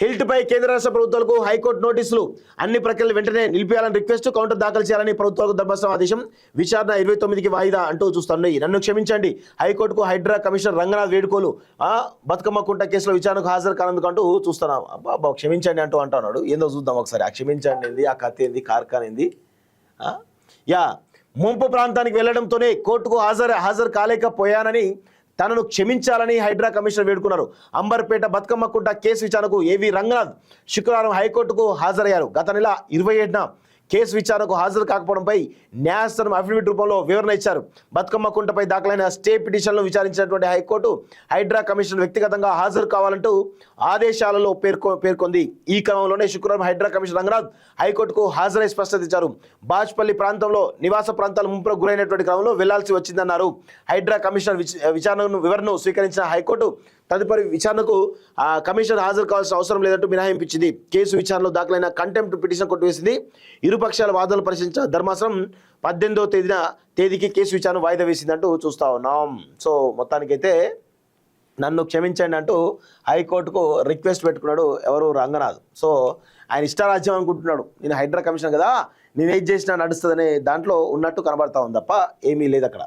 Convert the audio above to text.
హిల్ట్పై కేంద్ర రాష్ట్ర ప్రభుత్వాలకు హైకోర్టు నోటీసులు. అన్ని ప్రక్రియలు వెంటనే నిలిపేయాలని రిక్వెస్ట్, కౌంటర్ దాఖలు చేయాలని ప్రభుత్వాలకు ధర్మాసనం ఆదేశం. విచారణ 29కి వాయిదా అంటూ చూస్తున్నాయి. నన్ను క్షమించండి, హైకోర్టుకు హైడ్రా కమిషనర్ రంగనాథ్ వేడుకోలు. బతుకమ్మ కుంట కేసులో విచారణకు హాజరు కానందుకు అంటూ చూస్తున్నాం. అబ్బా క్షమించండి అంటున్నాడు. ఏందో చూద్దాం ఒకసారి. ఆ క్షమించండి ఏంది, ఆ కత్తి ఏంది, కార్ఖాన్ ఏంది. ముంపు ప్రాంతానికి వెళ్లడంతోనే కోర్టుకు హాజరు కాలేకపోయానని తనను క్షమించాలని హైడ్రా కమిషనర్ వేడుకున్నారు. అంబర్పేట బతుకమ్మ కుంట కేసు విచారణకు ఏవి రంగనాథ్ శుక్రవారం హైకోర్టుకు హాజరయ్యారు. గత నెల 27న కేసు విచారణకు హాజరు కాకపోవడంపై న్యాయస్థానం అఫిడవిట్ రూపంలో వివరణ ఇచ్చారు. బతుకమ్మ కుంటపై దాఖలైన స్టే పిటిషన్లు విచారించినటువంటి హైకోర్టు హైడ్రా కమిషనర్ వ్యక్తిగతంగా హాజరు కావాలంటూ ఆదేశాలలో పేర్కొంది. ఈ క్రమంలోనే శుక్రవారం హైడ్రా కమిషనర్ రంగనాథ్ హైకోర్టుకు హాజరై స్పష్టత ఇచ్చారు. బాజ్పల్లి ప్రాంతంలో నివాస ప్రాంతాలు ముంపుకు గురైనటువంటి క్రమంలో వెళ్లాల్సి వచ్చిందన్నారు. హైడ్రా కమిషనర్ వివరణను స్వీకరించిన హైకోర్టు తదుపరి విచారణకు కమిషనర్ హాజరు కావాల్సిన అవసరం లేదంటూ మినహాయింపించింది. కేసు విచారణలో దాఖలైన కంటెంప్ట్ పిటిషన్ కొట్టివేసింది. ఇరుపక్షాల వాదనలు పరిశీలించిన ధర్మాసనం 18వ తేదీకి కేసు విచారణ వాయిదా వేసిందంటూ చూస్తా ఉన్నాం. సో మొత్తానికైతే నన్ను క్షమించండి అంటూ హైకోర్టుకు రిక్వెస్ట్ పెట్టుకున్నాడు ఎవరు, రంగనాథ్. సో ఆయన ఇష్టారాజ్యం అనుకుంటున్నాడు. నేను హైడ్రా కమిషనర్ కదా, నేను ఏది చేసినా నడుస్తుందనే దాంట్లో ఉన్నట్టు కనబడతా ఉంది తప్ప ఏమీ లేదు అక్కడ.